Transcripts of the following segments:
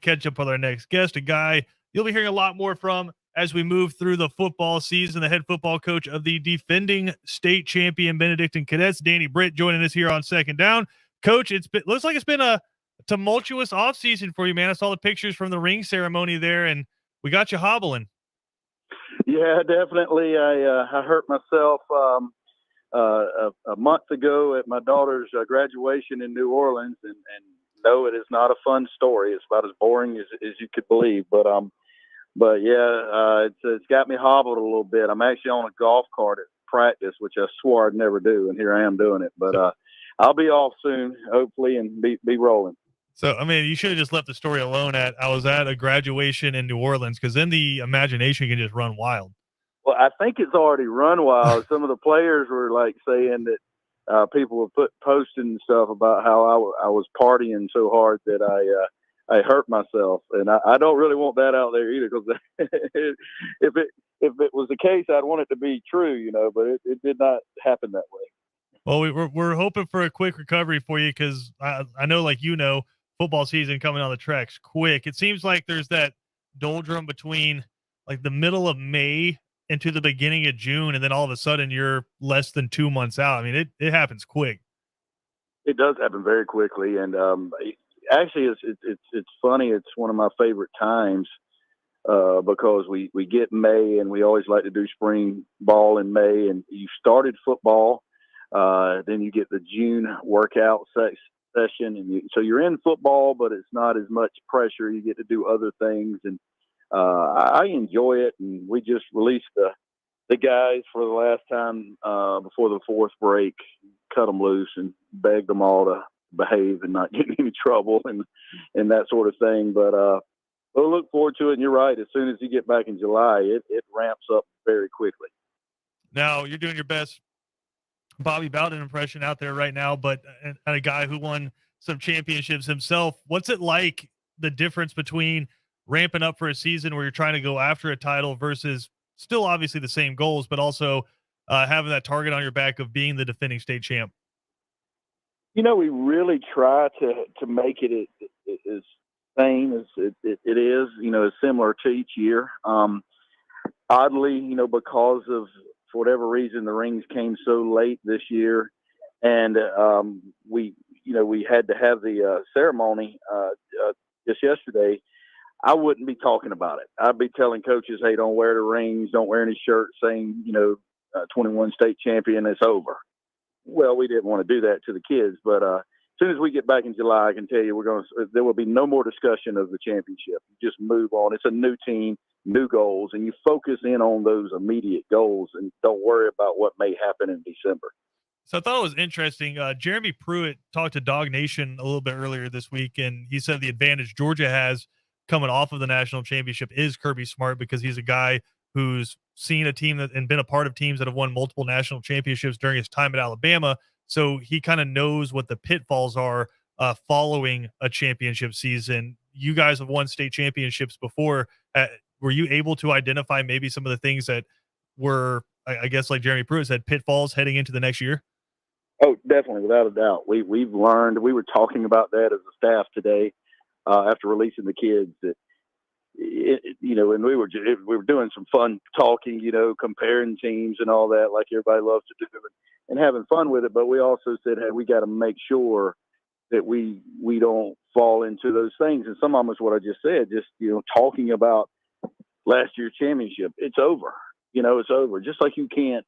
catch up with our next guest, a guy you'll be hearing a lot more from as we move through the football season. The head football coach of the defending state champion Benedictine Cadets, Danny Britt, joining us here on Second Down. Coach, looks like it's been a tumultuous offseason for you, man. I saw the pictures from the ring ceremony there, and we got you hobbling. Yeah, definitely. I hurt myself a month ago at my daughter's graduation in New Orleans, and no, it is not a fun story. It's about as boring as you could believe. But yeah, it's got me hobbled a little bit. I'm actually on a golf cart at practice, which I swore I'd never do, and here I am doing it. But I'll be off soon, hopefully, and be rolling. So, I mean, you should have just left the story alone I was at a graduation in New Orleans, because then the imagination can just run wild. Well, I think it's already run wild. Some of the players were like saying that people were posting stuff about how I was partying so hard that I hurt myself, and I don't really want that out there either, because if it was the case, I'd want it to be true, but it did not happen that way. Well, we're hoping for a quick recovery for you, because I know, football season coming on the tracks quick. It seems like there's that doldrum between like the middle of May into the beginning of June, and then all of a sudden you're less than 2 months out. I mean, it happens quick. It does happen very quickly, and actually, it's funny. It's one of my favorite times because we get May, and we always like to do spring ball in May. And you started football, then you get the June workout session, and so you're in football, but it's not as much pressure. You get to do other things, and I enjoy it. And we just released the guys for the last time before the fourth break, cut them loose and begged them all to behave and not get in any trouble and that sort of thing. But we'll look forward to it. And you're right. As soon as you get back in July, it ramps up very quickly. Now you're doing your best Bobby Bowden impression out there right now, but a guy who won some championships himself. What's it like, the difference between ramping up for a season where you're trying to go after a title versus still obviously the same goals, but also having that target on your back of being the defending state champ? We really try to make it as same as it is, as similar to each year. Oddly, because of, for whatever reason, the rings came so late this year, and we had to have the ceremony just yesterday. I wouldn't be talking about it. I'd be telling coaches, hey, don't wear the rings, don't wear any shirts saying, 21 state champion, it's over. Well, we didn't want to do that to the kids, but as soon as we get back in July, I can tell you there will be no more discussion of the championship. You just move on. It's a new team, new goals, and you focus in on those immediate goals and don't worry about what may happen in December. So I thought it was interesting. Jeremy Pruitt talked to Dog Nation a little bit earlier this week, and he said the advantage Georgia has coming off of the national championship is Kirby Smart, because he's a guy who's seen a team and been a part of teams that have won multiple national championships during his time at Alabama. So he kind of knows what the pitfalls are following a championship season. You guys have won state championships before. Were you able to identify maybe some of the things that were, I guess, like Jeremy Pruitt said, pitfalls heading into the next year? Oh, definitely, without a doubt. We've learned. We were talking about that as a staff today after releasing the kids. That and we were doing some fun talking, comparing teams and all that, like everybody loves to do, and having fun with it. But we also said, hey, we got to make sure that we don't fall into those things. And some of them is what I just said. Just talking about last year's championship, it's over. It's over. Just like you can't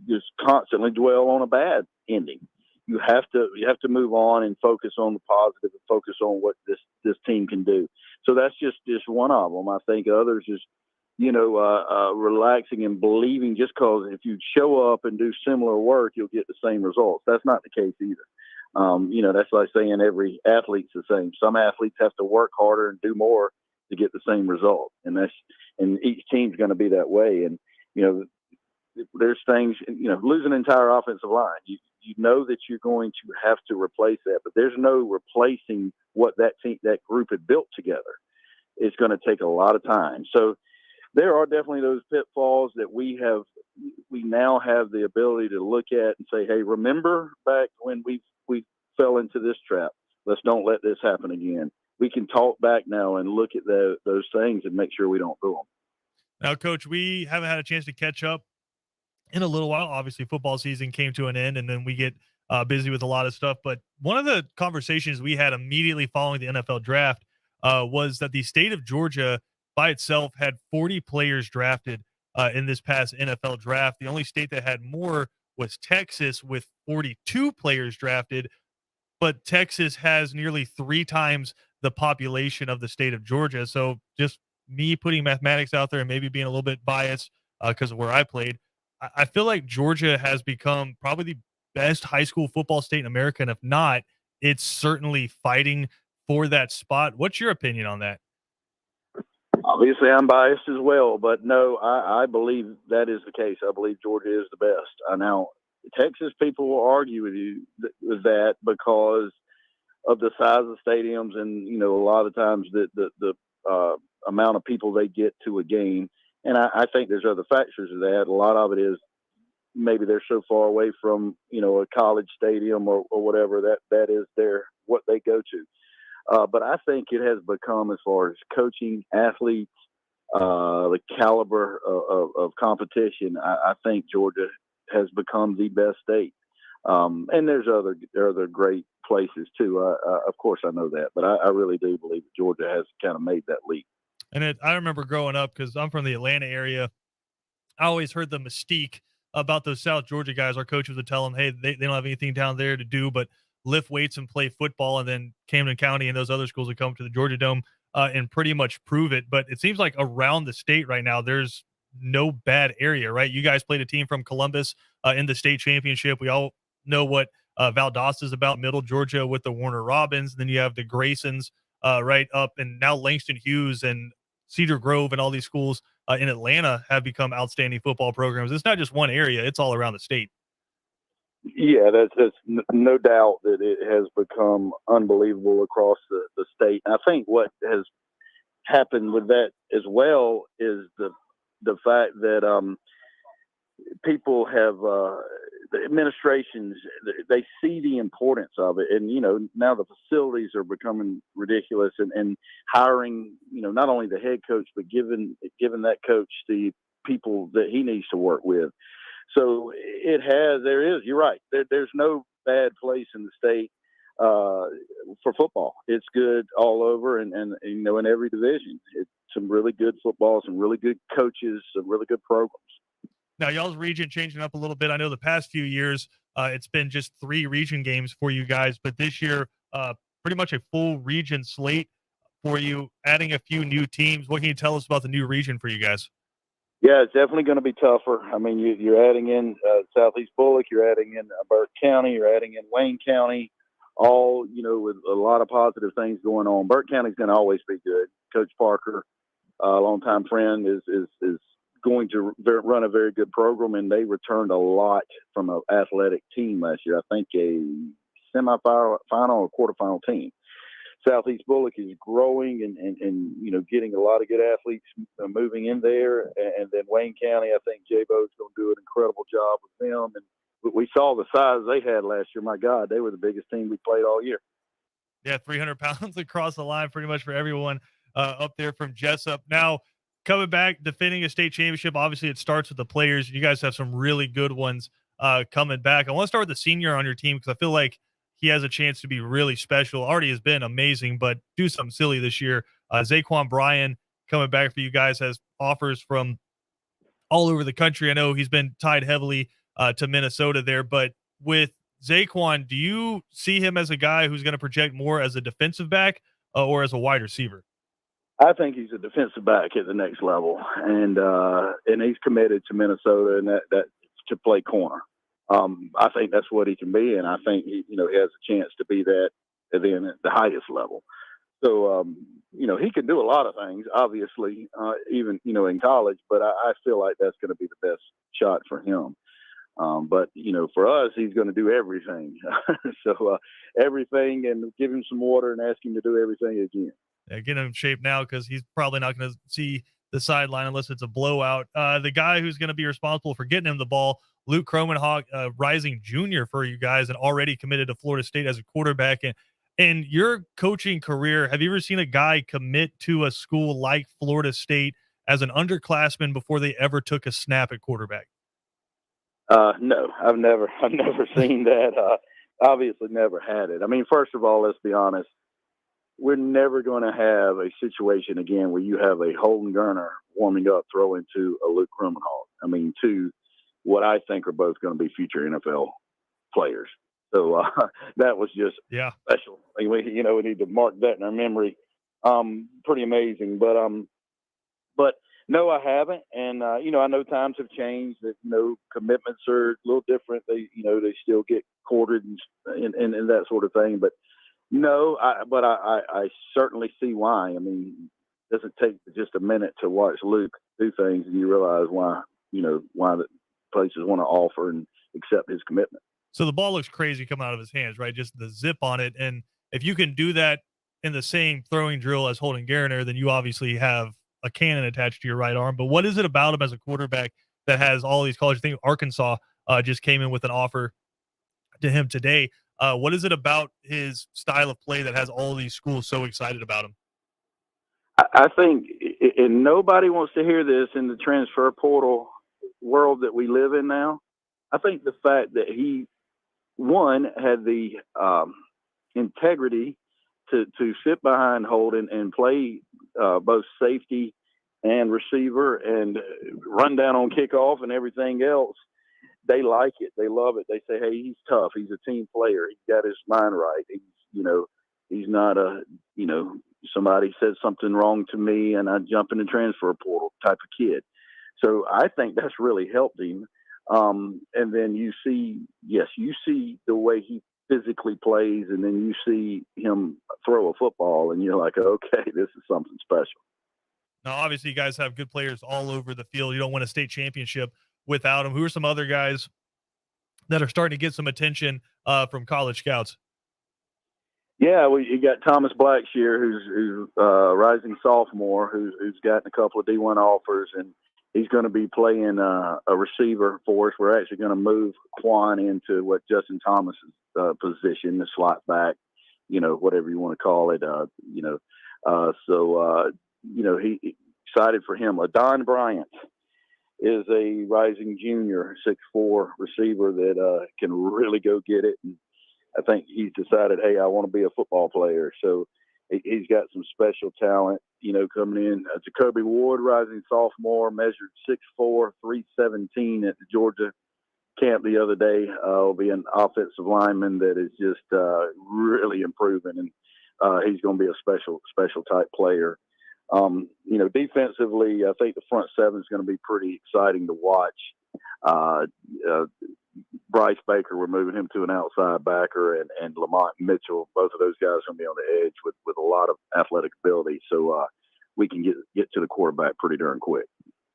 just constantly dwell on a bad ending. You have to move on and focus on the positive and focus on what this team can do. So that's just one of them. I think others is, relaxing and believing just because if you show up and do similar work, you'll get the same results. That's not the case either. That's like saying every athlete's the same. Some athletes have to work harder and do more to get the same result. And each team's going to be that way. And, there's things, lose an entire offensive line. You know that you're going to have to replace that, but there's no replacing what that group had built together. It's going to take a lot of time. So there are definitely those pitfalls that we now have the ability to look at and say, hey, remember back when we fell into this trap? Let's don't let this happen again. we can talk back now and look at those things and make sure we don't do them. Now, Coach, we haven't had a chance to catch up in a little while. Obviously, football season came to an end, and then we get busy with a lot of stuff. But one of the conversations we had immediately following the NFL draft was that the state of Georgia by itself had 40 players drafted in this past NFL draft. The only state that had more was Texas with 42 players drafted, but Texas has nearly 3 times the population of the state of Georgia. So just me putting mathematics out there and maybe being a little bit biased because of where I played, I feel like Georgia has become probably the best high school football state in America. And if not, it's certainly fighting for that spot. What's your opinion on that? Obviously, I'm biased as well, but no, I believe that is the case. I believe Georgia is the best. Now, Texas people will argue with you with that because of the size of stadiums and, you know, a lot of times the amount of people they get to a game. And I think there's other factors of that. A lot of it is maybe they're so far away from, you know, a college stadium or whatever that is what they go to. But I think it has become, as far as coaching, athletes, the caliber of competition, I think Georgia has become the best state. And there's other great places too. Of course, I know that, but I really do believe that Georgia has kind of made that leap. And I remember growing up, because I'm from the Atlanta area, I always heard the mystique about those South Georgia guys. Our coaches would tell them, hey, they don't have anything down there to do but lift weights and play football. And then Camden County and those other schools would come to the Georgia Dome and pretty much prove it. But it seems like around the state right now, there's no bad area, right? You guys played a team from Columbus in the state championship. We all know what Valdosta is about, Middle Georgia with the Warner Robins. Then you have the Graysons right up, and now Langston Hughes and Cedar Grove and all these schools in Atlanta have become outstanding football programs. It's not just one area, it's all around the state. Yeah, that's no doubt that it has become unbelievable across the state. And I think what has happened with that as well is the fact that people have the administrations, they see the importance of it. And, you know, now the facilities are becoming ridiculous and hiring, you know, not only the head coach, but giving that coach the people that he needs to work with. So you're right. There's no bad place in the state for football. It's good all over and, you know, in every division. It's some really good football, some really good coaches, some really good programs. Now, y'all's region changing up a little bit. I know the past few years, it's been just 3 region games for you guys, but this year, pretty much a full region slate for you, adding a few new teams. What can you tell us about the new region for you guys? Yeah, it's definitely going to be tougher. I mean, you're adding in Southeast Bullock, you're adding in Burke County, you're adding in Wayne County, all, you know, with a lot of positive things going on. Burke County's going to always be good. Coach Parker, a longtime friend, is going to run a very good program, and they returned a lot from an athletic team last year. I think a semifinal or quarterfinal team. Southeast Bullock is growing and you know, getting a lot of good athletes moving in there. And then Wayne County, I think J-Bo's going to do an incredible job with them. And we saw the size they had last year. My God, they were the biggest team we played all year. Yeah, 300 pounds across the line pretty much for everyone up there from Jessup. Now, coming back, defending a state championship, obviously it starts with the players. You guys have some really good ones coming back. I want to start with the senior on your team because I feel like he has a chance to be really special. Already has been amazing, but do something silly this year. Zaquan Bryan coming back for you guys has offers from all over the country. I know he's been tied heavily to Minnesota there, but with Zaquan, do you see him as a guy who's going to project more as a defensive back or as a wide receiver? I think he's a defensive back at the next level, and he's committed to Minnesota and that to play corner. I think that's what he can be, and I think he has a chance to be that then at the highest level. So he can do a lot of things, obviously, even in college. But I feel like that's going to be the best shot for him. But for us, he's going to do everything. So everything, and give him some water and ask him to do everything again. Yeah, get him in shape now because he's probably not going to see the sideline unless it's a blowout. The guy who's going to be responsible for getting him the ball, Luke Kromenhoek, rising junior for you guys and already committed to Florida State as a quarterback. And In your coaching career, have you ever seen a guy commit to a school like Florida State as an underclassman before they ever took a snap at quarterback? No, I've never seen that. Obviously, never had it. I mean, first of all, let's be honest. We're never going to have a situation again where you have a Holden Geriner warming up throwing to a Luke Rumenhoff. I mean, two what I think are both going to be future NFL players. So that was just Yeah. special. I mean, we need to mark that in our memory. Pretty amazing. But no, I haven't. And I know times have changed. That commitments are a little different. They still get courted and that sort of thing. But no, I certainly see why. I mean, it doesn't take just a minute to watch Luke do things, and you realize why the places want to offer and accept his commitment. So the ball looks crazy coming out of his hands, right? Just the zip on it. And if you can do that in the same throwing drill as Holden Geriner, then you obviously have a cannon attached to your right arm. But what is it about him as a quarterback that has all these college things? Arkansas just came in with an offer to him today. What is it about his style of play that has all these schools so excited about him? I think, and nobody wants to hear this in the transfer portal world that we live in now. I think the fact that he, one, had the integrity to sit behind Holden and play both safety and receiver and run down on kickoff and everything else. They like it. They love it. They say, hey, he's tough. He's a team player. He's got his mind right. He's not somebody said something wrong to me and I jump in the transfer portal type of kid. So I think that's really helped him. And then you see the way he physically plays, and then you see him throw a football, and you're like, okay, this is something special. Now, obviously, you guys have good players all over the field. You don't win a state championship without them. Who are some other guys that are starting to get some attention from college scouts? Yeah, you got Thomas Blackshear, who's a rising sophomore, who's gotten a couple of D1 offers, and he's going to be playing a receiver for us. We're actually going to move Quan into what Justin Thomas's position, the slot back, whatever you want to call it. He excited for him. Adon Bryant is a rising junior, 6'4" receiver that can really go get it. And I think he's decided, hey, I want to be a football player. So he's got some special talent, coming in. Jacoby Ward, rising sophomore, measured 6'4", 317 at the Georgia camp the other day. Will be an offensive lineman that is just really improving, and he's going to be a special type player. Defensively, I think the front seven is going to be pretty exciting to watch. Bryce Baker, we're moving him to an outside backer, and Lamont Mitchell, both of those guys are going to be on the edge with a lot of athletic ability. So we can get to the quarterback pretty darn quick.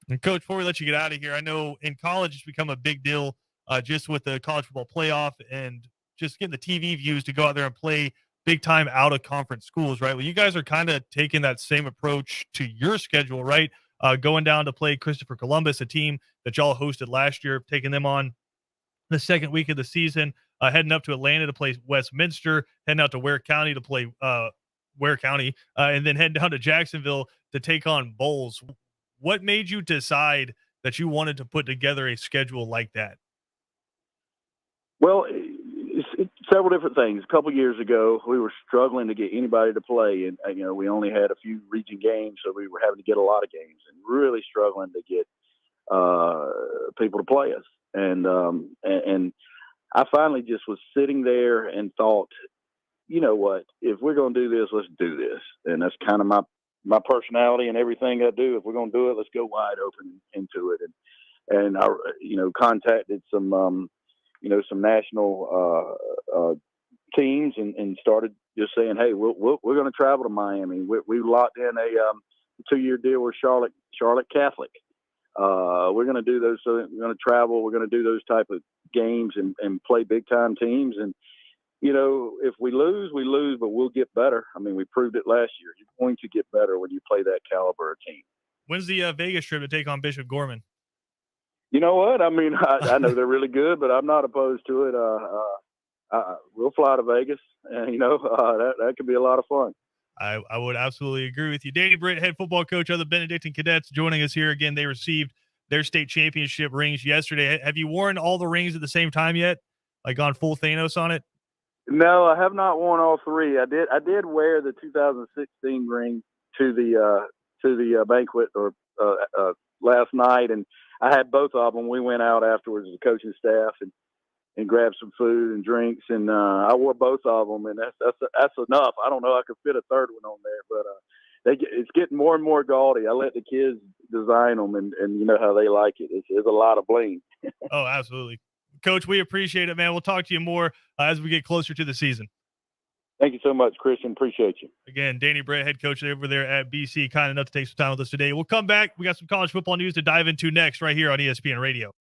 And Coach, before we let you get out of here, I know in college it's become a big deal just with the college football playoff and just getting the TV views to go out there and play big time out of conference schools, right? Well, you guys are kind of taking that same approach to your schedule, right? Going down to play Christopher Columbus, a team that y'all hosted last year, taking them on the second week of the season, heading up to Atlanta to play Westminster, heading out to Ware County to play Ware County, and then heading down to Jacksonville to take on Bowles. What made you decide that you wanted to put together a schedule like that? Well, it's several different things. A couple years ago, we were struggling to get anybody to play, and we only had a few region games, so we were having to get a lot of games and really struggling to get people to play us. And I finally just was sitting there and thought, you know what, if we're going to do this, let's do this. And that's kind of my personality and everything I do. If we're going to do it, let's go wide open into it. And I, contacted some national teams and started just saying, hey, we're going to travel to Miami. We locked in a 2-year deal with Charlotte Catholic. We're going to do those. So we're going to travel. We're going to do those type of games and play big time teams. And, if we lose, we lose, but we'll get better. I mean, we proved it last year. You're going to get better when you play that caliber of team. When's the Vegas trip to take on Bishop Gorman? You know what? I mean, I know they're really good, but I'm not opposed to it. we'll fly to Vegas, and that could be a lot of fun. I would absolutely agree with you. Danny Britt, head football coach of the Benedictine Cadets, joining us here again. They received their state championship rings yesterday. Have you worn all the rings at the same time yet? Like gone full Thanos on it? No, I have not worn all three. I did wear the 2016 ring to the banquet or last night, and I had both of them. We went out afterwards as a coaching staff and grabbed some food and drinks, and I wore both of them, and that's enough. I don't know I could fit a third one on there, but it's getting more and more gaudy. I let the kids design them, and you know how they like it. It's a lot of bling. Oh, absolutely. Coach, we appreciate it, man. We'll talk to you more as we get closer to the season. Thank you so much, Christian. Appreciate you. Again, Danny Britt, head coach over there at BC, kind enough to take some time with us today. We'll come back. We got some college football news to dive into next right here on ESPN Radio.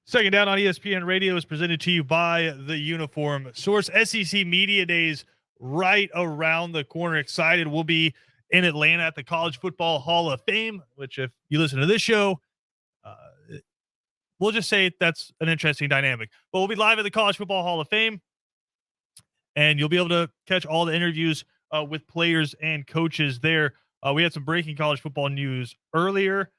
Second Down on ESPN Radio is presented to you by the Uniform Source. SEC Media Days right around the corner. Excited. We'll be in Atlanta at the College Football Hall of Fame, which if you listen to this show, we'll just say that's an interesting dynamic. But we'll be live at the College Football Hall of Fame, and you'll be able to catch all the interviews with players and coaches there. We had some breaking college football news earlier.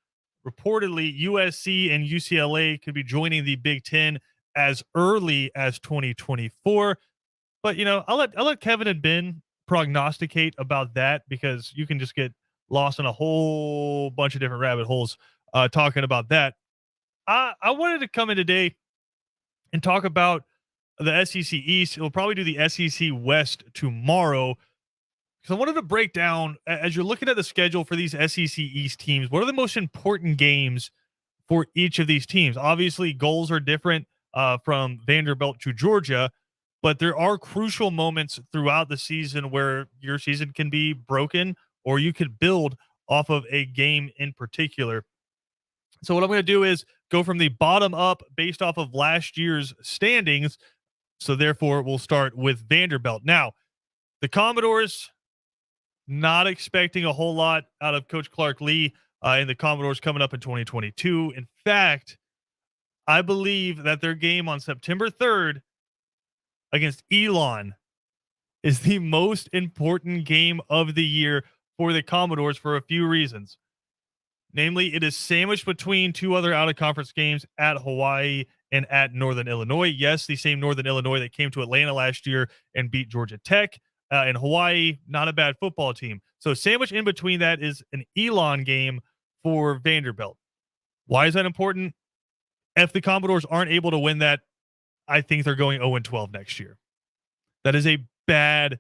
Reportedly, USC and UCLA could be joining the Big Ten as early as 2024. But, I'll let Kevin and Ben prognosticate about that, because you can just get lost in a whole bunch of different rabbit holes talking about that. I wanted to come in today and talk about the SEC East. We'll probably do the SEC West tomorrow, because I wanted to break down, as you're looking at the schedule for these SEC East teams, what are the most important games for each of these teams? Obviously, goals are different from Vanderbilt to Georgia, but there are crucial moments throughout the season where your season can be broken, or you could build off of a game in particular. So what I'm going to do is go from the bottom up based off of last year's standings. So therefore, we'll start with Vanderbilt. Now, the Commodores, not expecting a whole lot out of Coach Clark Lee and the Commodores coming up in 2022. In fact, I believe that their game on September 3rd against Elon is the most important game of the year for the Commodores for a few reasons. Namely, it is sandwiched between two other out-of-conference games at Hawaii and at Northern Illinois. Yes, the same Northern Illinois that came to Atlanta last year and beat Georgia Tech. And Hawaii, not a bad football team. So sandwiched in between that is an Elon game for Vanderbilt. Why is that important? If the Commodores aren't able to win that, I think they're going 0-12 next year. That is a bad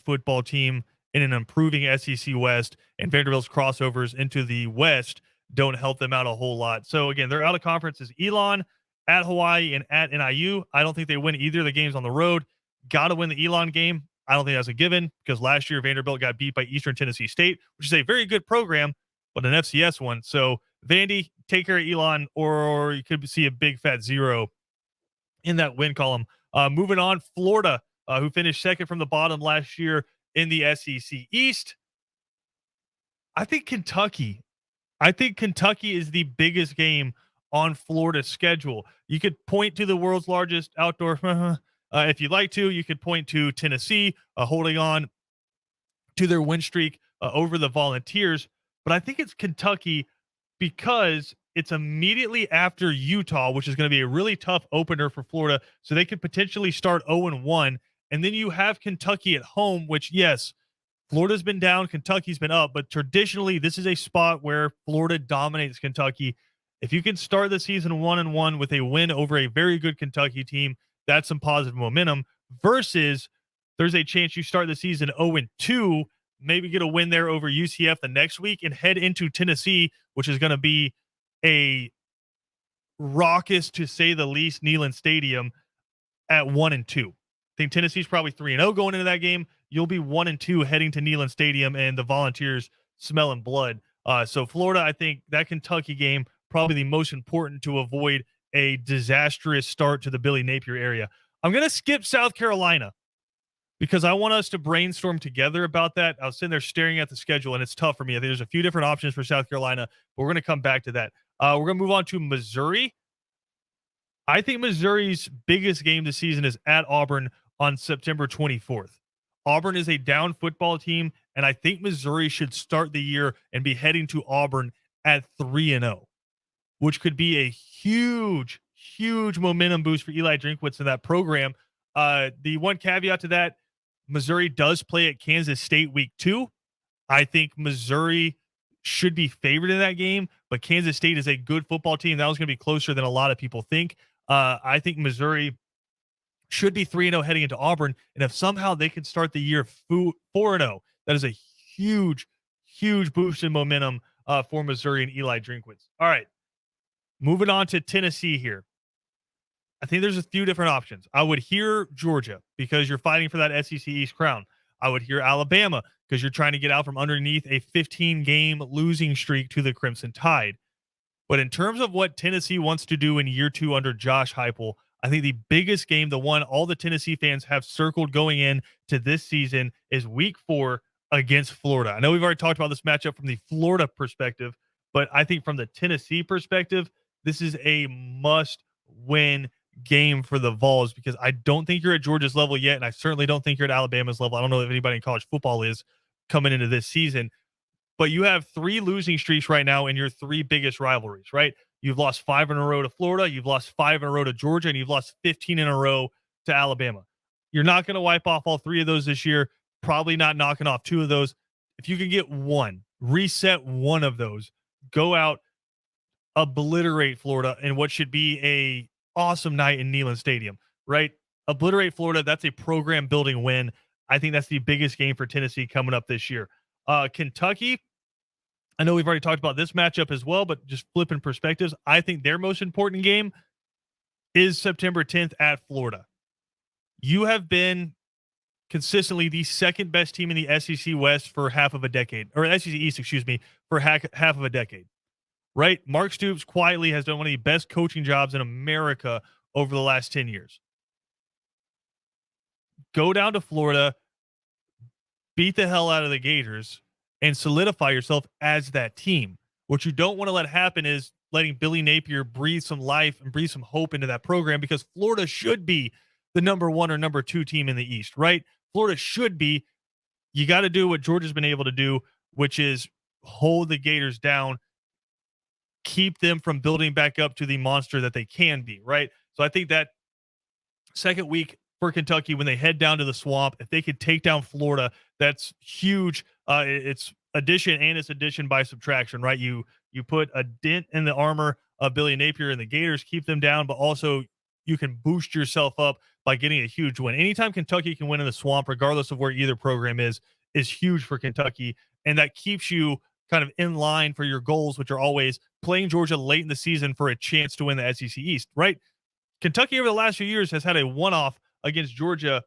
football team in an improving SEC West, and Vanderbilt's crossovers into the West don't help them out a whole lot. So again, they're out of conference is Elon, at Hawaii, and at NIU. I don't think they win either of the games on the road. Got to win the Elon game. I don't think that's a given, because last year Vanderbilt got beat by Eastern Tennessee State, which is a very good program, but an FCS one. So Vandy, take care of Elon, or you could see a big fat 0 in that win column. Moving on, Florida, who finished second from the bottom last year in the SEC East. I think Kentucky is the biggest game on Florida's schedule. You could point to the world's largest outdoor if you'd like to. You could point to Tennessee holding on to their win streak over the Volunteers. But I think it's Kentucky, because it's immediately after Utah, which is going to be a really tough opener for Florida. So they could potentially start 0-1. And then you have Kentucky at home, which, yes, Florida's been down, Kentucky's been up. But traditionally, this is a spot where Florida dominates Kentucky. If you can start the season 1-1 with a win over a very good Kentucky team, that's some positive momentum, versus there's a chance you start the season 0-2, maybe get a win there over UCF the next week, and head into Tennessee, which is going to be a raucous, to say the least, Neyland Stadium at 1-2. I think Tennessee's probably 3-0 going into that game. You'll be 1-2 heading to Neyland Stadium, and the Volunteers smelling blood. So Florida, I think that Kentucky game, probably the most important to avoid a disastrous start to the Billy Napier area. I'm going to skip South Carolina, because I want us to brainstorm together about that. I was sitting there staring at the schedule, and it's tough for me. I think there's a few different options for South Carolina, but we're going to come back to that. We're going to move on to Missouri. I think Missouri's biggest game this season is at Auburn on September 24th. Auburn is a down football team, and I think Missouri should start the year and be heading to Auburn at 3-0, which could be a huge momentum boost for Eli Drinkwitz in that program. The one caveat to that, Missouri does play at Kansas State week 2. I think Missouri should be favored in that game, but Kansas State is a good football team. That was going to be closer than a lot of people think. I think Missouri should be 3-0 heading into Auburn, and if somehow they can start the year 4-0, that is a huge boost in momentum for Missouri and Eli Drinkwitz. All right, moving on to Tennessee here. I think there's a few different options. I would hear Georgia, because you're fighting for that SEC East crown. I would hear Alabama, because you're trying to get out from underneath a 15-game losing streak to the Crimson Tide. But in terms of what Tennessee wants to do in year 2 under Josh Heupel, I think the biggest game, the one all the Tennessee fans have circled going in to this season, is week 4 against Florida. I know we've already talked about this matchup from the Florida perspective, but I think from the Tennessee perspective, this is a must win game for the Vols because I don't think you're at Georgia's level yet, and I certainly don't think you're at Alabama's level. I don't know if anybody in college football is coming into this season, but you have 3 losing streaks right now in your 3 biggest rivalries, right? You've lost 5 in a row to Florida, you've lost 5 in a row to Georgia, and you've lost 15 in a row to Alabama. You're not going to wipe off all 3 of those this year, probably not knocking off 2 of those. If you can get one, reset one of those, go out, obliterate Florida in what should be a awesome night in Neyland Stadium, right? Obliterate Florida. That's a program building win. I think that's the biggest game for Tennessee coming up this year. Kentucky, I know we've already talked about this matchup as well, but just flipping perspectives, I think their most important game is September 10th at Florida. You have been consistently the second best team in the SEC West for half of a decade, or SEC East, excuse me, for half of a decade, right? Mark Stoops quietly has done one of the best coaching jobs in America over the last 10 years. Go down to Florida, beat the hell out of the Gators, and solidify yourself as that team. What you don't want to let happen is letting Billy Napier breathe some life and breathe some hope into that program because Florida should be the number 1 or number 2 team in the East, right? Florida should be. You got to do what Georgia's been able to do, which is hold the Gators down, keep them from building back up to the monster that they can be, right? So I think that second week for Kentucky, when they head down to the swamp, if they could take down Florida, that's huge. It's addition and it's addition by subtraction, right? You put a dent in the armor of Billy Napier and the Gators, keep them down, but also you can boost yourself up by getting a huge win. Anytime Kentucky can win in the swamp, regardless of where either program is huge for Kentucky. And that keeps you kind of in line for your goals, which are always playing Georgia late in the season for a chance to win the SEC East, right? Kentucky over the last few years has had a one-off against Georgia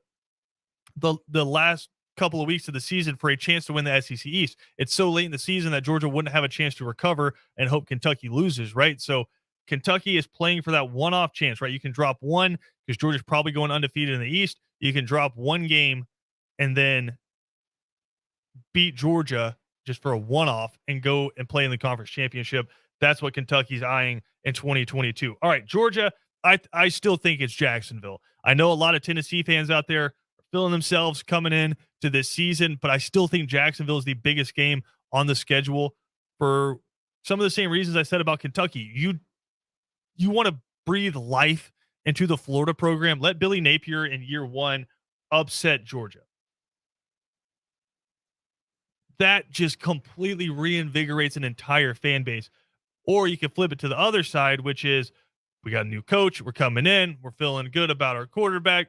the last couple of weeks of the season for a chance to win the SEC East. It's so late in the season that Georgia wouldn't have a chance to recover and hope Kentucky loses, right? So Kentucky is playing for that one-off chance, right? You can drop one because Georgia's probably going undefeated in the East. You can drop one game and then beat Georgia just for a one-off and go and play in the conference championship. That's what Kentucky's eyeing in 2022. All right, Georgia, I still think it's Jacksonville. I know a lot of Tennessee fans out there are feeling themselves coming in to this season, but I still think Jacksonville is the biggest game on the schedule for some of the same reasons I said about Kentucky. You want to breathe life into the Florida program. Let Billy Napier in year 1 upset Georgia. That just completely reinvigorates an entire fan base. Or you can flip it to the other side, which is we got a new coach. We're coming in. We're feeling good about our quarterback.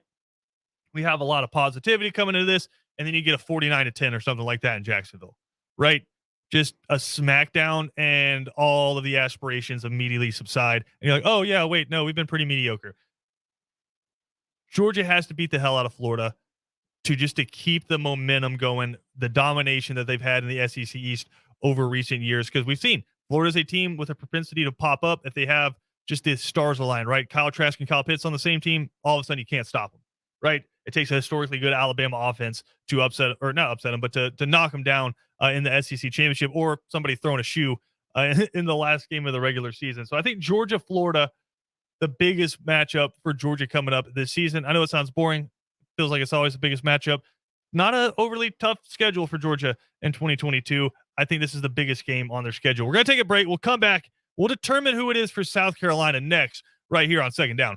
We have a lot of positivity coming into this. And then you get a 49-10 or something like that in Jacksonville, right? Just a smackdown and all of the aspirations immediately subside. And you're like, oh, yeah, wait, no, we've been pretty mediocre. Georgia has to beat the hell out of Florida to keep the momentum going, the domination that they've had in the SEC East over recent years. Because we've seen Florida's a team with a propensity to pop up if they have just the stars aligned, right? Kyle Trask and Kyle Pitts on the same team, all of a sudden you can't stop them, right? It takes a historically good Alabama offense to upset, or not upset them, but to knock them down in the SEC championship, or somebody throwing a shoe in the last game of the regular season. So I think Georgia, Florida, the biggest matchup for Georgia coming up this season. I know it sounds boring. Feels like it's always the biggest matchup. Not an overly tough schedule for Georgia in 2022. I think this is the biggest game on their schedule. We're going to take a break. We'll come back. We'll determine who it is for South Carolina next, right here on Second Down.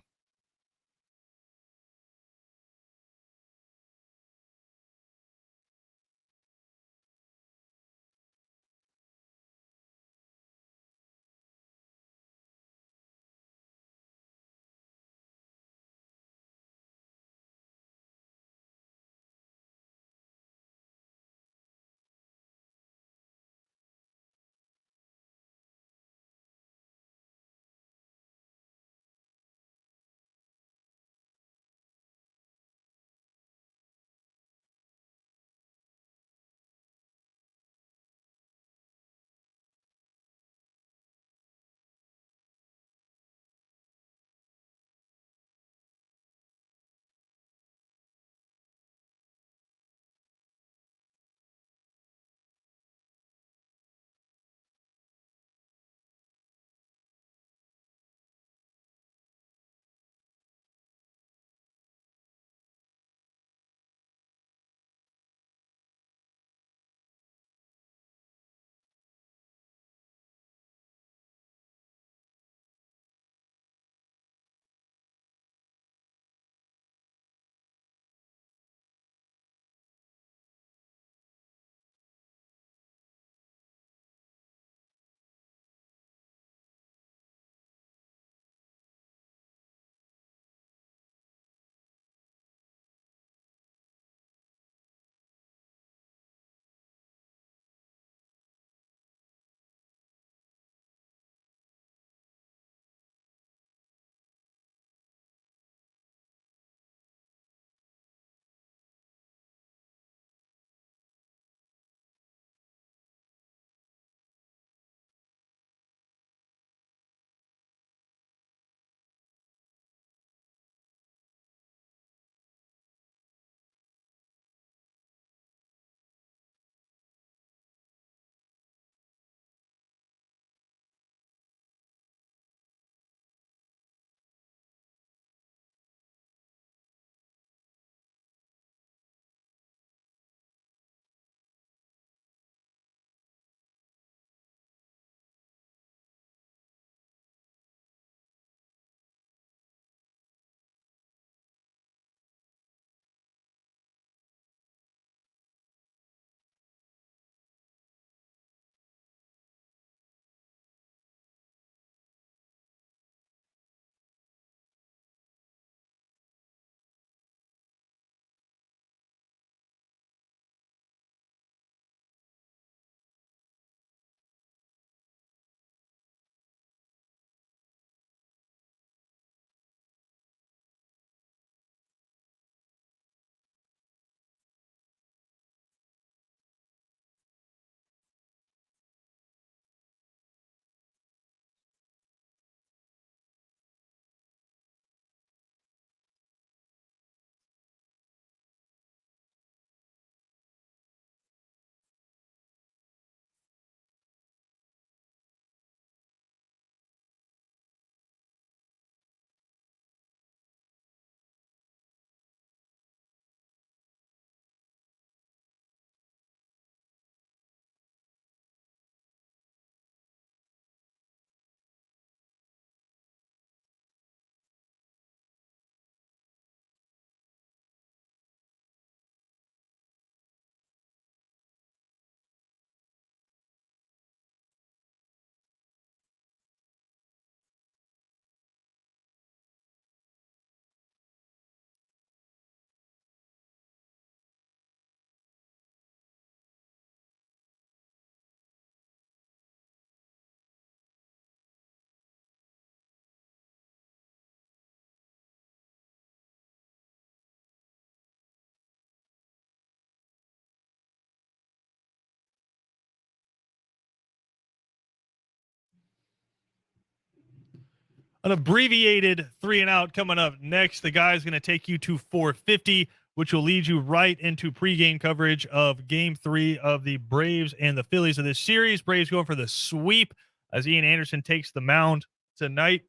An abbreviated 3 and Out coming up next. The guy's going to take you to 450, which will lead you right into pregame coverage of Game 3 of the Braves and the Phillies of this series. Braves going for the sweep as Ian Anderson takes the mound tonight.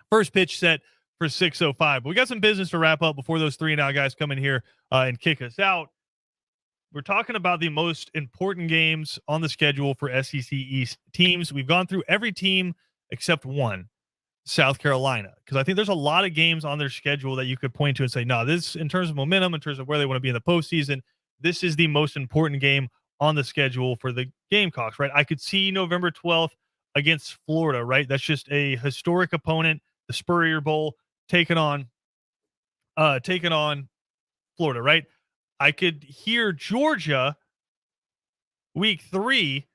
First pitch set for 6:05. We got some business to wrap up before those 3 and Out guys come in here and kick us out. We're talking about the most important games on the schedule for SEC East teams. We've gone through every team except one, South Carolina, because I think there's a lot of games on their schedule that you could point to and say, no, this, in terms of momentum, in terms of where they want to be in the postseason, this is the most important game on the schedule for the Gamecocks, right? I could see November 12th against Florida, right? That's just a historic opponent, the Spurrier Bowl, taking on Florida, right? I could hear Georgia week 3,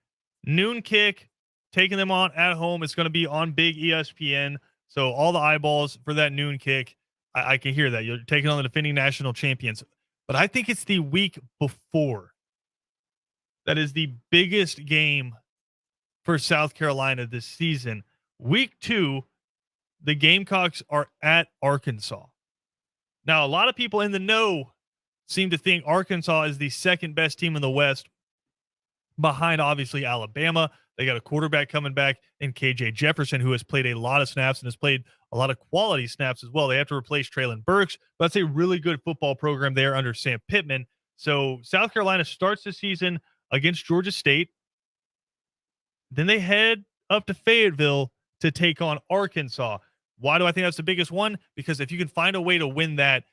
noon kick, taking them on at home. It's going to be on big ESPN. So all the eyeballs for that noon kick, I can hear that. You're taking on the defending national champions. But I think it's the week before that is the biggest game for South Carolina this season. Week 2, the Gamecocks are at Arkansas. Now, a lot of people in the know seem to think Arkansas is the second best team in the West, behind obviously Alabama. They got a quarterback coming back in KJ Jefferson, who has played a lot of snaps and has played a lot of quality snaps as well. They have to replace Traylon Burks, but that's a really good football program there under Sam Pittman. So South Carolina starts the season against Georgia State. Then they head up to Fayetteville to take on Arkansas. Why do I think that's the biggest one? Because if you can find a way to win that,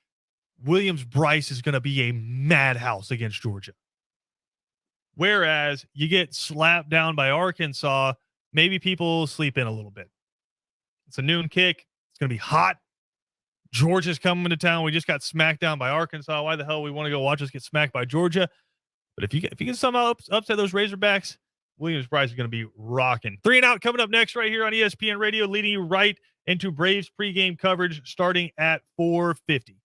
Williams-Brice is going to be a madhouse against Georgia. Whereas you get slapped down by Arkansas, maybe people sleep in a little bit. It's a noon kick. It's going to be hot. Georgia's coming to town. We just got smacked down by Arkansas. Why the hell we want to go watch us get smacked by Georgia? But if you can somehow upset those Razorbacks, Williams-Brice is going to be rocking. 3 and Out coming up next right here on ESPN Radio, leading you right into Braves pregame coverage starting at 4:50.